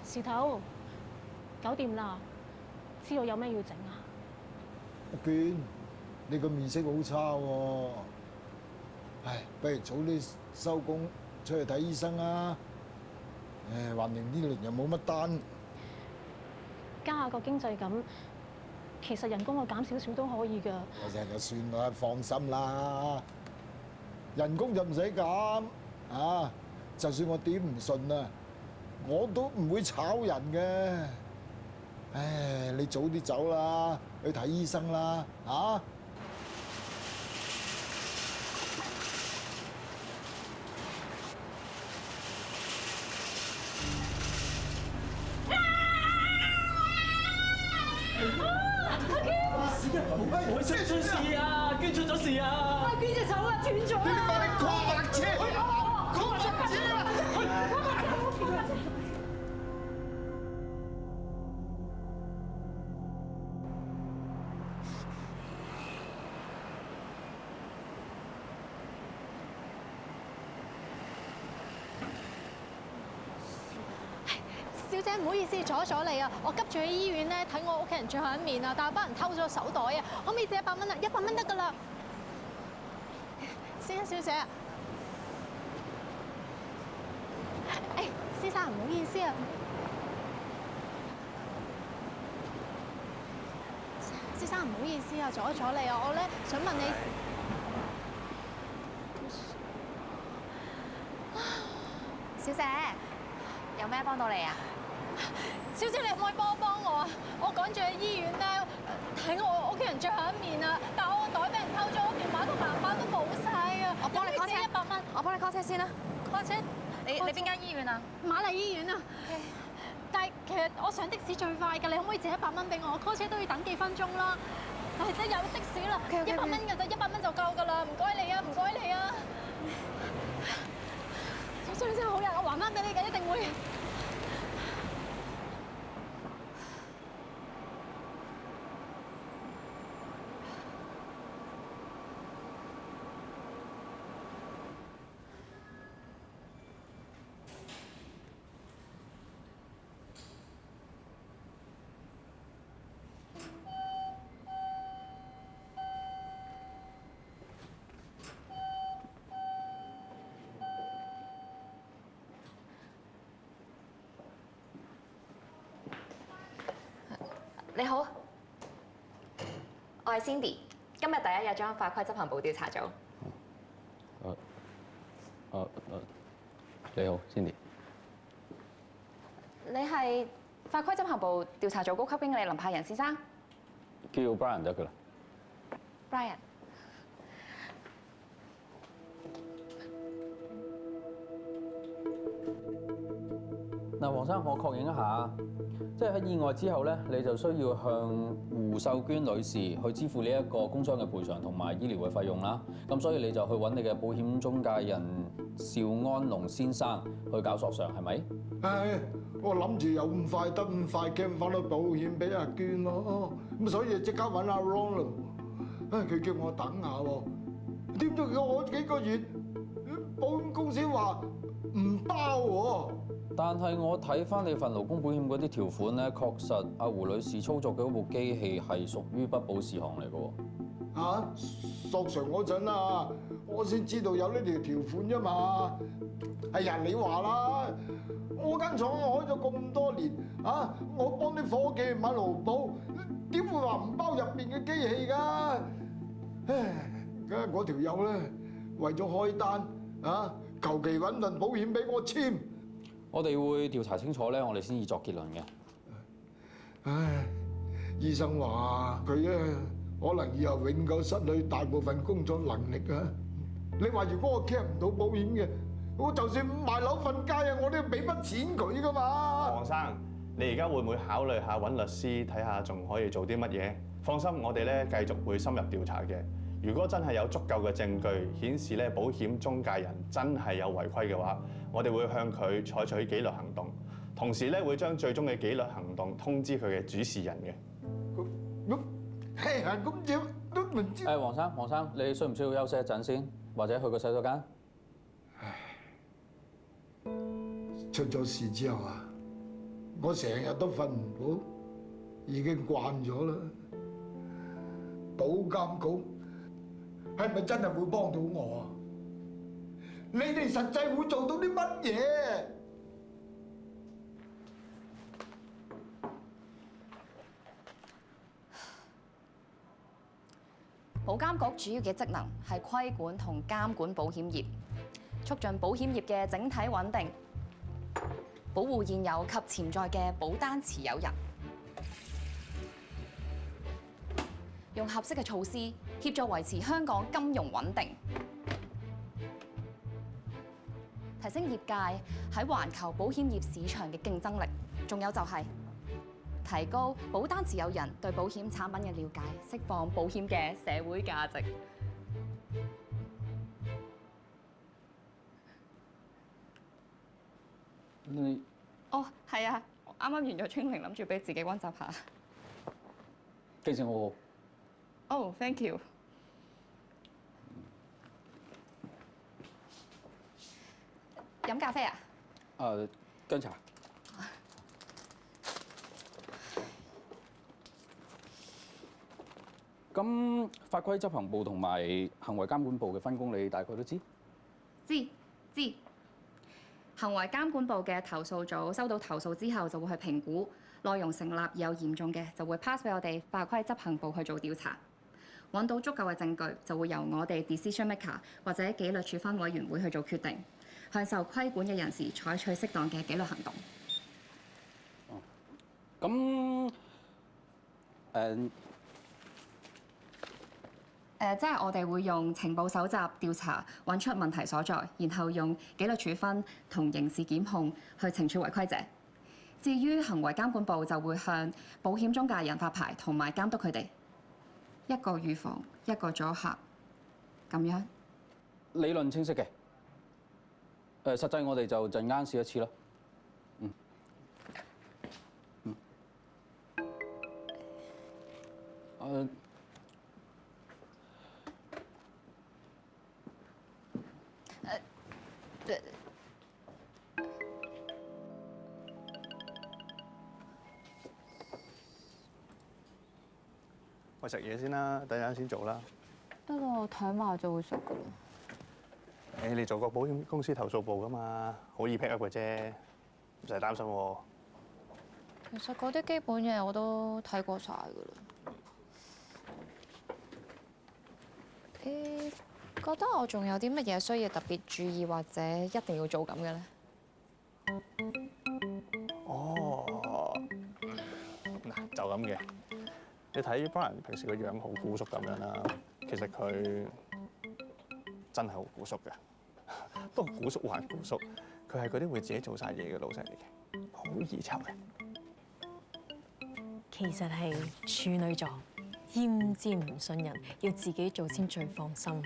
事頭，搞掂啦，知道有咩要整啊？阿娟，你個面色好差喎，唉，不如早啲收工出去睇醫生啦。誒，橫掂呢輪又冇乜單，加下個經濟咁，其實人工我減少少都可以㗎。我成日算啦，放心啦，人工就唔使減啊，就算我點唔順啊，我都唔會炒人嘅。唉，你早啲走啦，去睇醫生啦，嚇！我出事啊！娟出咗事啊！阿娟隻手啊斷咗你啊！快啲 call 白車，call 白車啊！小姐唔好意思，阻咗你啊！我急住去醫院咧睇我屋企人最後一面啊，但係班人偷咗手袋啊！可唔可以借100蚊啊？100蚊得㗎啦。先生小姐，誒，先生唔好意思啊。先生唔好意思啊，阻咗你啊！我咧想問你，小姐，有咩幫到你啊？小姐你可唔可以幫我啊？我趕住去醫院咧睇我屋企人最後一面啊，但係我個袋俾人偷咗，我電話同銀包都冇晒啊！我幫你 call 車100蚊，我幫你 call 車先啦。 call 車。你邊間醫院啊？瑪麗醫院啊。但係其實我上的士最快㗎，你可唔可以借100蚊俾我？call 車都要等幾分鐘啦。係真有的士啦，100蚊㗎啫，100蚊就夠㗎啦。唔該你啊，唔該你啊。小姐真係好人，我還翻俾你嘅，一定會。你好，我係 Cindy，今日第一日將法規執行部調查組。你好，Cindy。你係法規執行部調查組高級經理林柏仁先生叫 Brian 得㗎啦。 ，Brian。嗱，黃生，我確認一下，即係喺意外之後咧，你就需要向胡秀娟女士去支付呢一個工傷嘅賠償同埋醫療嘅費用啦。咁所以你就去揾你嘅保險中介人邵安龍先生去搞索償，係咪？唉，我諗住有咁快得咁快 claim 翻到保險俾阿娟咯，咁所以即刻揾阿 Ron 咯。唉，佢叫我等下喎，點知叫我幾個月，保險公司話唔包喎。但係我睇翻你份勞工保險嗰啲條款咧，確實阿胡女士操作嘅嗰部機器係屬於不保事項嚟嘅喎。嚇，索償嗰陣啊，我先知道有呢條條款啫嘛。哎呀，你話啦，我間廠開咗咁多年啊，我幫啲伙計買勞保，點會話唔包入邊嘅機器㗎？唉，梗係嗰條友咧，為咗開單啊，求其揾份保險俾我簽。我哋會調查清楚咧，我哋先至作結論嘅。唉，醫生話佢咧可能以後永久失去大部分工作能力啊！你話如果我 cap 唔到保險嘅，我就算賣樓瞓街啊，我都要俾筆錢佢噶嘛！黃生，你而家會唔會考慮下揾律師睇下仲可以做啲乜嘢？放心，我哋咧繼續會深入調查嘅。如果真係有足夠嘅證據顯示咧保險中介人真係有違規嘅話，我哋會向佢採取紀律行動，同時咧會將最終嘅紀律行動通知佢嘅主事人嘅。咁點都唔知。黃生，你需唔需要休息一陣先，或者去個洗手間？出咗事之後啊，我成日都瞓唔到，已經慣咗啦。保監局係咪真係會幫到我啊？你哋實際會做到啲乜嘢？保監局主要嘅職能係規管同監管保險業，促進保險業嘅整體穩定，保護現有及潛在嘅保單持有人，用合適嘅措施協助維持香港金融穩定，提升業界喺環球保險業市場嘅競爭力，仲有就係提高保單持有人對保險產品嘅了解，釋放保險嘅社會價值。你哦，係啊，我啱啱完咗 training，諗住俾自己溫習下。記性好好。哦，thank you。飲咖啡啊？薑茶。咁法規執行部同埋行為監管部嘅分工，你大概都知？知。行為監管部嘅投訴組收到投訴之後，就會去評估內容成立有嚴重嘅，就會 pass 俾我哋法規執行部去做調查。揾到足夠嘅證據，就會由我哋 decision maker 或者紀律處分委員會去做決定，向受規管嘅人士採取適當嘅紀律行動。咁即係我哋會用情報搜集調查，揾出問題所在，然後用紀律處分同刑事檢控去懲處違規者。至於行為監管部就會向保險中介人發牌同埋監督佢哋，一個預防，一個阻嚇，咁樣。理論清晰嘅。實際我哋就陣間試一次啦。喂，食嘢先啦，等陣先做啦。不過我睇埋就會熟噶啦。你做過保險公司投訴部噶嘛，好易 pick up 嘅啫，唔使擔心喎。其實嗰啲基本嘢我都睇過晒噶啦。覺得我仲有啲乜嘢需要特別注意或者一定要做咁嘅咧？哦，嗱就咁嘅。你睇 Brian 平時個樣好古縮咁樣啦，其實佢真係好古縮嘅。不過古縮還古縮，佢係嗰啲會自己做晒嘢嘅老細嚟嘅，好易湊嘅。其實係處女座，奄尖唔信人，要自己做先最放心。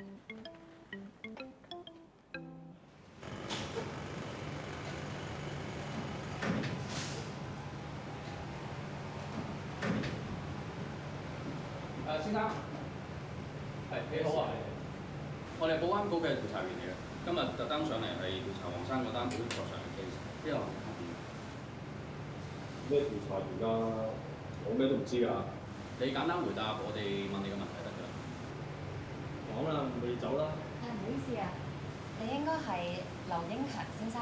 先生，你好啊，我哋保安局嘅調查員嚟嘅，今日特登上嚟係調查黃生嗰單保險賠償嘅 case，呢個咩調查員㗎？我咩都唔知㗎。你簡單回答我哋問你嘅問題得㗎啦。講啦，未走啦。唔好意思啊，你應該係劉英強先生。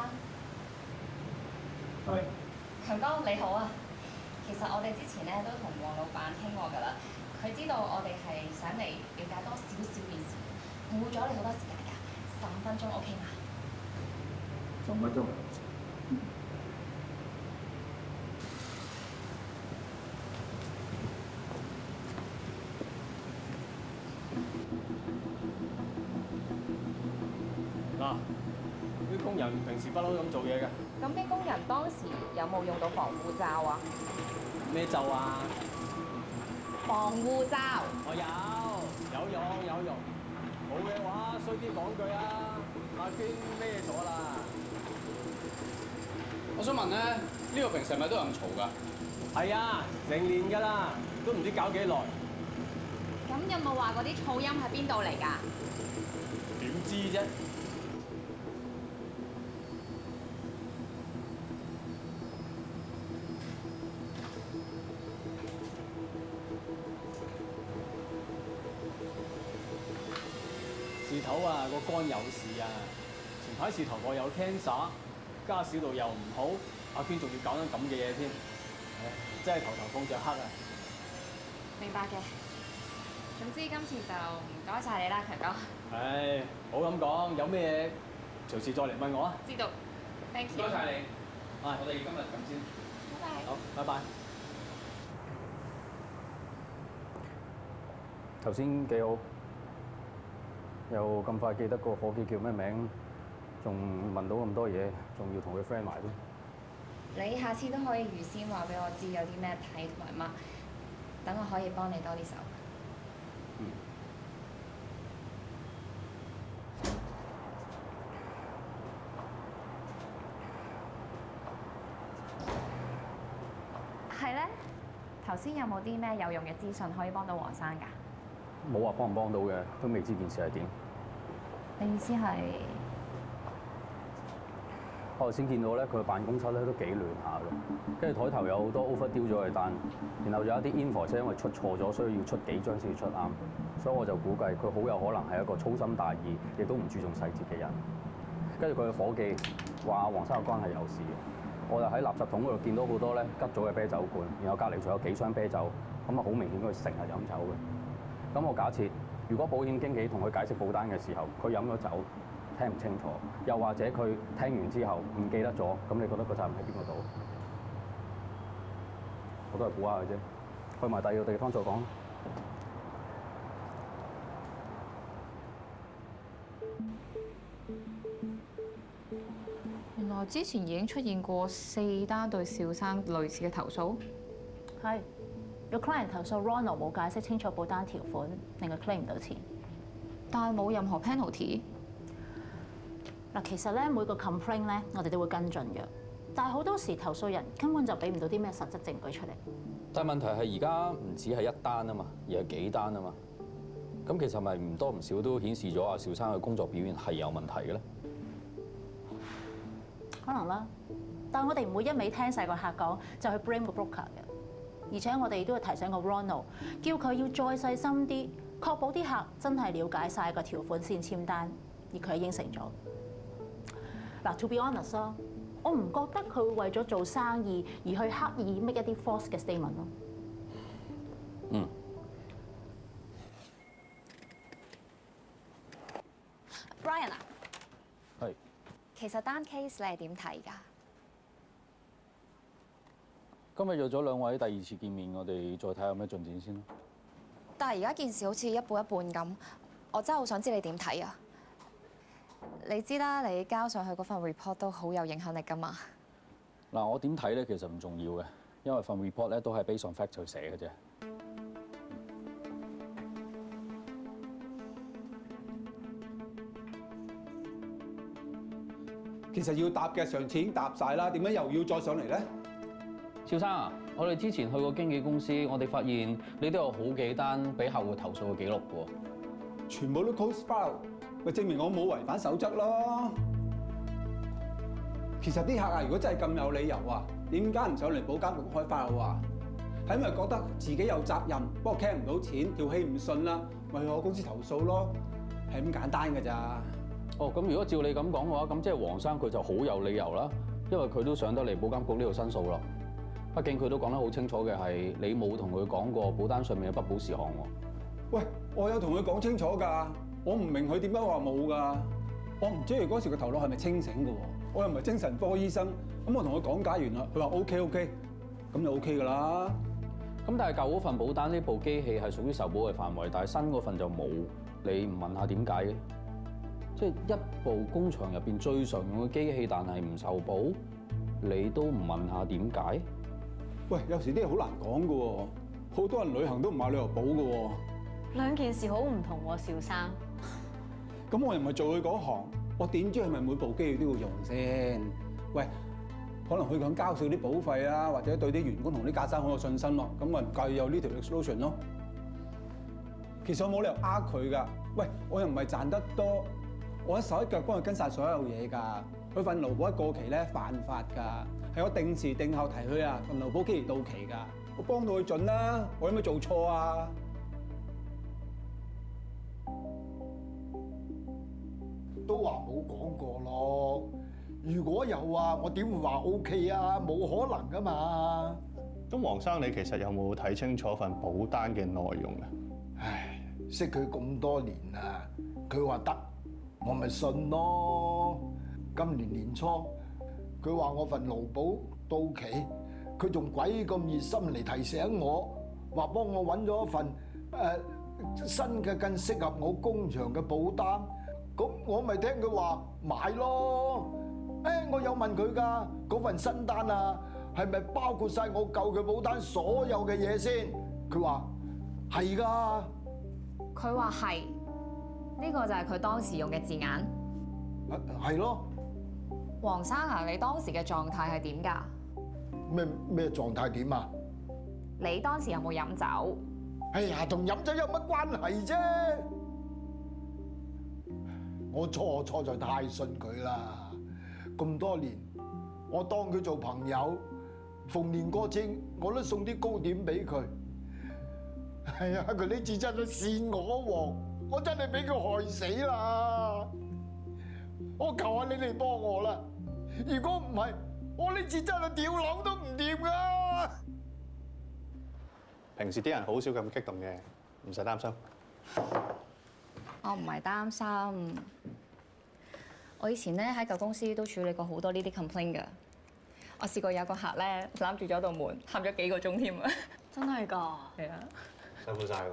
係。強哥你好啊，其實我哋之前咧都同黃老闆傾過㗎啦。佢知道我哋係想嚟了解多少少件事，唔會阻你好多時間㗎，15分鐘 OK 嘛15分鐘。嗱，啲工人平時不嬲咁做嘢嘅。咁啲工人當時有冇用到防護罩啊？咩罩啊？防護罩。我有用。冇嘅話，衰啲講句啊，阿娟咩咗啦？我想問咧，呢個平時係咪都有咁嘈㗎？係啊，成年㗎啦，都唔知搞幾耐。咁有冇話嗰啲噪音喺邊度嚟㗎？點知啫？事頭啊個肝有事啊，前排事頭婆有 cancer， 家小度又唔好，阿娟仲要搞緊咁嘅嘢添，真係頭頭碰着黑啊！明白嘅。總之今次就唔該晒你啦，強哥。唉，冇咁講，有咩嘢隨時再嚟問我啊！知道。Thank 唔 you。該晒你。係，我哋今日咁先。拜拜。好，拜拜。頭先幾好，又咁快記得個伙計叫咩名，仲問到咁多嘢，仲要同佢 friend 埋添。你下次都可以預先話俾我知有啲咩睇同埋 mark，等我可以幫你多啲手。係咧，頭先有冇啲咩有用嘅資訊可以幫到黃生㗎？冇話幫唔幫到嘅，都未知件事係點。你意思係？我頭先見到咧，佢嘅辦公室咧都幾亂下嘅，跟住台頭有好多 overdue 咗嘅單，然後有一啲 invoice 因為出錯咗，所以要出幾張先至出啱，所以我就估計佢好有可能係一個粗心大意，亦都唔注重細節嘅人。跟住佢嘅伙計話黃生嘅關係有事，我就喺垃圾桶嗰度見到好多咧吉咗嘅啤酒罐，然後隔離仲有幾箱啤酒，咁啊好明顯佢成日飲酒嘅。咁我假設，如果保險經紀同佢解釋保單嘅時候，佢飲咗酒，聽唔清楚，又或者佢聽完之後唔記得咗，咁你覺得個責任喺邊個度？我都係估下嘅啫，去埋第二個地方再講。原來之前已經出現過4單對邵生類似嘅投訴。係，有 client 投訴 Ronald 冇解釋清楚保單條款，令佢 claim 唔到錢。但係冇任何 penalty。嗱，其實咧每個 complaint 咧，我哋都會跟進嘅，但係好多時投訴人根本就俾唔到啲咩實質證據出嚟。但係問題係而家唔止係一單啊嘛，而係幾單啊嘛。咁其實咪唔多唔少都顯示咗阿邵生嘅工作表現係有問題嘅咧。可能啦，但係我哋唔會一味聽晒個客講就去 blame 個 broker 嘅，而且我哋都要提醒個 Ronald， 叫佢要再細心啲，確保啲客真係了解晒個條款先簽單，而佢係應承咗。嗱，to be honest 咯，我唔覺得佢會為咗做生意而去刻意 make 一啲 false 嘅 statement 咯。嗯。Brian 啊，係。其實單 case 你係點睇㗎？今日約咗兩位第二次見面，我哋再睇下有咩進展先咯。但係而家件事好似一半一半咁，我真係好想知你點睇啊！你知啦，你交上去嗰份 report 都好有影響力㗎嘛。嗱，我點睇咧，其實唔重要嘅，因為份 report 咧都係 based on fact 去寫嘅啫。其實要答嘅上次已經答晒啦，點解又要再上嚟咧？邵生啊，我哋之前去過經紀公司，我哋發現你都有好幾單俾客戶投訴嘅記錄嘅喎。全部都 close file，咪證明我冇違反守則咯。其實啲客啊，如果真係咁有理由啊，點解唔上嚟保監局開 file 啊？係因為覺得自己有責任，不過 claim 唔到錢，條氣唔順啦，咪去我公司投訴咯，係咁簡單㗎咋。哦，咁如果照你咁講嘅話，咁即係黃生佢就好有理由啦，因為佢都上得嚟保監局呢度申訴啦。畢竟佢都講得好清楚嘅係，你冇同佢講過保單上面嘅不保事項喎。喂，我有同佢講清楚㗎，我唔明佢點解話冇㗎。我唔知佢嗰時個頭腦係咪清醒㗎喎，我又唔係精神科醫生，咁我同佢講解完啦，佢話 OK，咁就 OK 㗎啦。咁但係舊嗰份保單呢部機器係屬於受保嘅範圍，但係新嗰份就冇，你唔問下點解嘅？即係一部工場入邊最常用嘅機器，但係唔受保，你都唔問下點解？喂，有時啲嘢好難講㗎喎，好多人旅行都唔買旅遊保㗎喎。兩件事好唔同喎，邵生。咁我又唔係做佢嗰行，我點知係咪每部機器都要用先？喂，可能佢想交少啲保費啊，或者對啲員工同啲架生好有信心咯，咁我唔介意有呢條 exclusion 咯。其實我冇理由呃佢㗎。喂，我又唔係賺得多，我一手一腳幫佢跟晒所有嘢㗎。佢份勞保一過期咧犯法㗎，係我定時定候提佢啊，份勞保期到期㗎，我幫到佢盡啦，我有咩做錯啊？都話冇講過咯。如果有啊，我點會話 OK 啊？冇可能噶嘛。咁黃生，你其實有冇睇清楚份保單嘅內容啊？唉，識佢咁多年啦，佢話得，我咪信咯。今年年初，佢話我份勞保到期，佢仲鬼咁熱心嚟提醒我，話幫我揾咗一份新嘅更適合我工場嘅保單。咁我咪聽佢話買咯。我有問佢㗎，嗰份新單啊，係咪包括晒我舊嘅保單所有嘅嘢先？佢話係㗎。佢話係，呢個就係佢當時用嘅字眼。係咯。黃生啊，你當時嘅狀態係點㗎？咩狀態點啊？你當時有冇飲酒？哎呀，同飲酒有乜關係啫？我錯在太信佢啦，咁多年我當佢做朋友，逢年過節我都送啲糕點俾佢。係啊，佢呢次真係跣我喎，我真係俾佢害死啦！我求下你哋幫我啦，如果唔係，我呢次真係跳樓都唔掂噶。平時啲人好少咁激動嘅，唔使擔心。我唔係擔心，我以前咧喺舊公司都處理過好多呢啲 complaint 㗎。我試過有個客咧攬住咗道門，喊咗幾個鐘添啊！真係㗎？係啊，辛苦晒喎。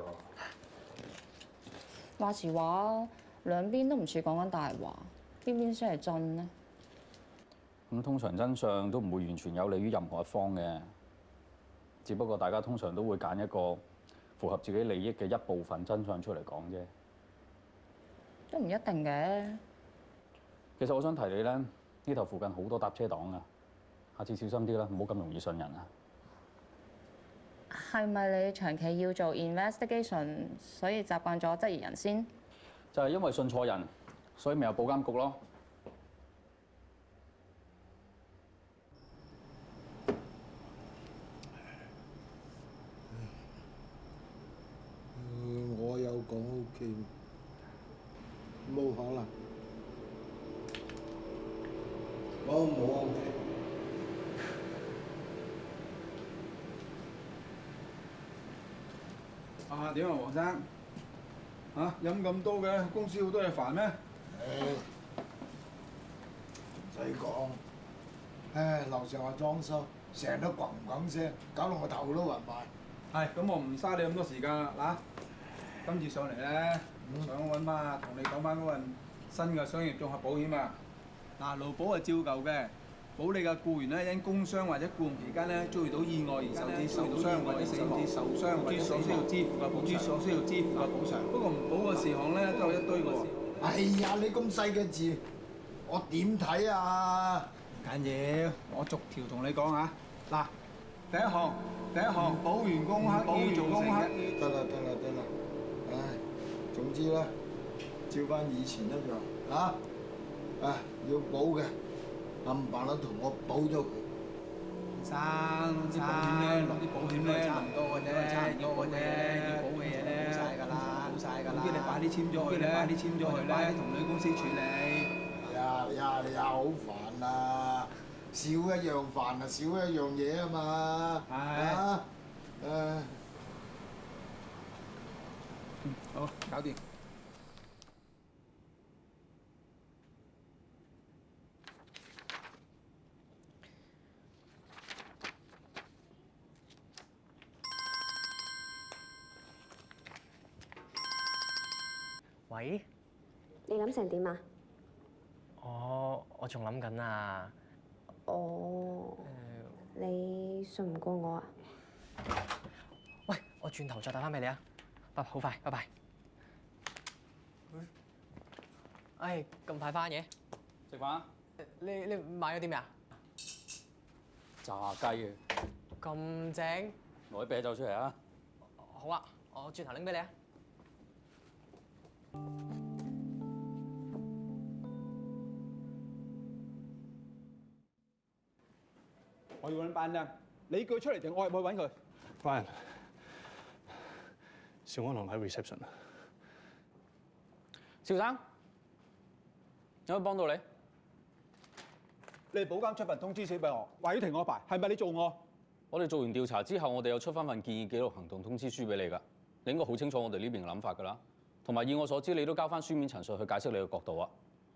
話時話，兩邊都唔似講緊大話，邊邊先係真呢？咁通常真相都唔會完全有利於任何一方嘅，只不過大家通常都會揀一個符合自己利益嘅一部分真相出嚟講啫。都唔一定嘅。其實我想提你咧，呢頭附近好多搭車黨啊，下次小心啲啦，唔好咁容易信人啊。係咪你長期要做 investigation， 所以習慣咗質疑人先？就係因為信錯人，所以咪有保監局咯。我有講 OK，冇可能。我冇 OK。啊點啊，黃生？嚇飲咁多嘅，公司好多嘢煩咩？唔使講，樓上話裝修，成日都咣咣聲，搞到我頭都暈埋。係，咁我唔嘥你咁多時間啦，嗱，今次上嚟咧，想揾翻同你講翻嗰份新嘅商業綜合保險啊。嗱，勞保係照舊嘅，保你嘅僱員咧因工傷或者僱傭期間咧遭遇到意外而受至受傷或者死亡，之所需要支付嘅補償。不過唔保嘅事項咧都有一堆嘅喎。哎呀，你咁細嘅字，我點睇啊？唔緊要，我逐條同你講嚇。嗱，第一項保員工刻意造成嘅。得啦，唉，總之咧，照翻以前一樣啊，要保嘅，冚唪唥同我保咗佢。生啲保險咧，落啲保險咧，差唔多嘅啫，要保嘅嘢咧，保晒㗎啦。總之你快啲簽咗佢咧，快啲同女公司處理。呀，好煩啊！少一樣煩啊，少一樣嘢啊嘛。係。好，搞掂。喂？你諗成點啊？我仲諗緊啊。你信唔過我啊？喂，我轉頭再打返俾你啊！好快，拜拜。咁快返嘅？食飯。你買咗啲咩啊？炸雞嘅。咁正？攞啲啤酒出嚟啊！好啊，我轉頭拎俾你啊。我要揾班人，你叫佢出嚟定我入去揾佢 Brian， 邵安龍喺 reception 啊。邵生，有冇幫到你？你哋保監出份通知書俾我，話要停我牌，係咪你做我？我哋做完調查之後，我哋有出翻份建議記錄行動通知書俾你㗎。你應該好清楚我哋呢邊嘅諗法㗎啦。同埋以我所知，你都交翻書面陳述去解釋你嘅角度啊。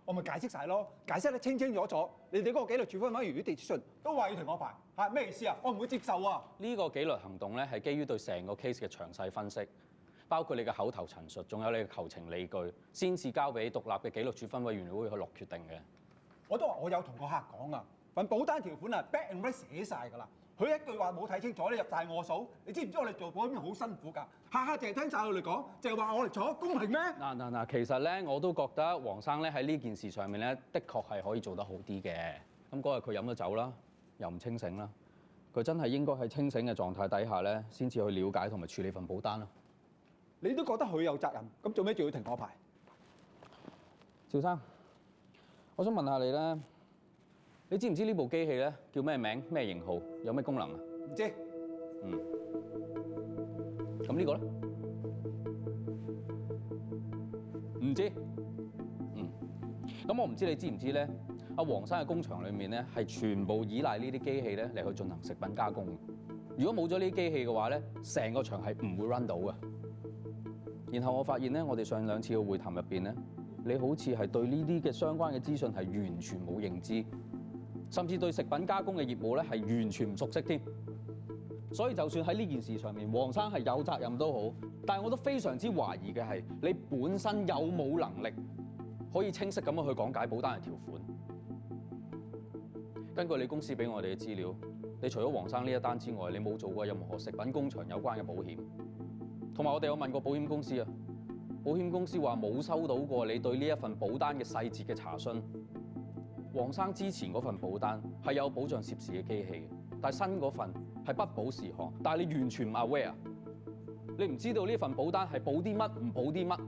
我咪解釋晒咯，解釋得清清楚楚。你哋嗰個紀律處分委員會啲信都話要停我牌，係咩意思啊？我唔會接受啊！呢個紀律行動咧係基於對成個 case 嘅詳細分析，包括你嘅口頭陳述，仲有你嘅求情理據，先至交俾獨立嘅紀律處分委員會去落決定嘅。我都話我有同個客講啊，份保單條款啊 black and white 寫晒㗎啦。佢一句話冇睇清楚，你入晒我數。你知唔知我哋做保險好辛苦㗎？下下淨係聽晒佢哋講，淨係話我哋錯，公平咩？嗱，其實咧我都覺得黃生咧喺呢件事上面咧，的確係可以做得好啲嘅。咁嗰日佢飲咗酒啦，又唔清醒啦，佢真係應該喺清醒嘅狀態底下咧，先至去了解同埋處理份保單咯。你都覺得佢有責任，咁做咩仲要停我牌？趙生，我想問下你咧。你知唔知呢部機器咧叫咩名、咩型號、有咩功能啊？唔知。咁呢個咧？唔知。咁我唔知你知唔知咧？阿黃生嘅工場裏面咧係全部依賴呢啲機器咧嚟去進行食品加工。如果冇咗呢啲機器嘅話咧，成個場係唔會 run 到嘅。然後我發現咧，我哋上兩次嘅會談入邊咧，你好似係對呢啲嘅相關嘅資訊係完全冇認知。甚至對食品加工嘅業務咧係完全唔熟悉添，所以就算喺呢件事上面，黃生係有責任都好，但係我都非常之懷疑嘅係你本身有冇能力可以清晰咁樣去講解保單嘅條款。根據你公司俾我哋嘅資料，你除咗黃生呢一單之外，你冇做過任何食品工場有關嘅保險。同埋我哋有問過保險公司啊，保險公司話冇收到過你對呢一份保單嘅細節嘅查詢。黃生之前嗰份保單係有保障涉事嘅機器嘅，但係新嗰份係不保事項，但係你完全唔 aware， 你唔知道呢份保單係保啲乜唔保啲乜，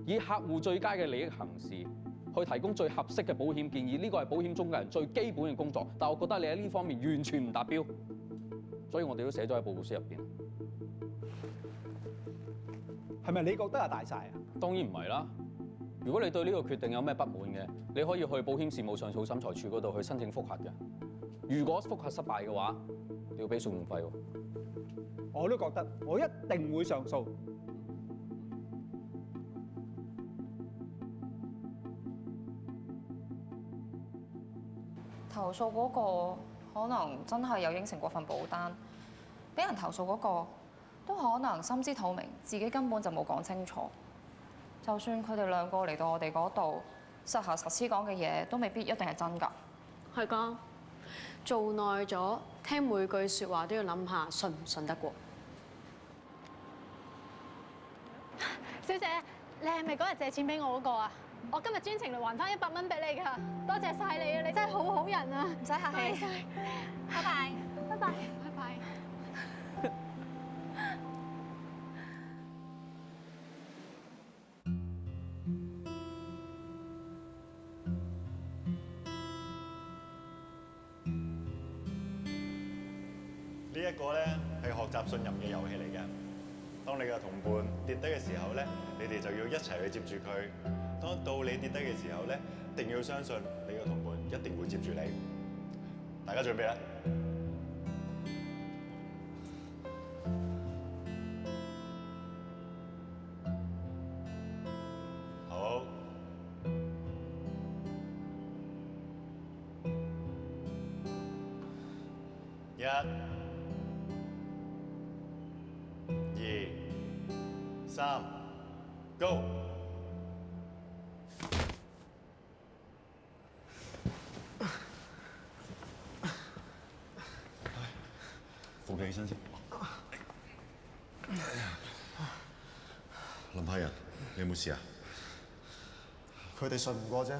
以客戶最佳嘅利益行事，去提供最合適嘅保險建議，呢個係保險中介人最基本嘅工作。但係我覺得你喺呢方面完全唔達標，所以我哋都寫咗喺報告書入邊。係咪你覺得係大晒啊？當然唔係啦。如果你對呢個決定有咩不滿嘅，你可以去保險事務上訴審裁處嗰度去申請覆核嘅。如果覆核失敗嘅話，你要俾訴訟費喎。我都覺得，我一定會上訴。投訴嗰個可能真係有應承過份保單，俾人投訴嗰個都可能心知肚明，自己根本就冇講清楚。就算佢哋兩個嚟到我哋嗰度，實行實施講嘅嘢，都未必一定係真㗎。係㗎，做耐咗，聽每句説話都要諗下信唔信得過。小姐，你係咪嗰日借錢俾我嗰個啊？我今日專程嚟還翻100蚊俾你㗎，多謝晒你啊！你真係好好人啊，唔使客氣。拜拜，拜拜，拜拜。呢一個咧係學習信任嘅遊戲嚟嘅。當你嘅同伴跌低嘅時候咧，你哋就要一齊去接住佢。當到你跌低嘅時候咧，一定要相信你嘅同伴一定會接住你。大家準備啦！好。1、2、3 ，Go！扶佢起身先。林派人，你有冇事啊？佢哋信唔過啫。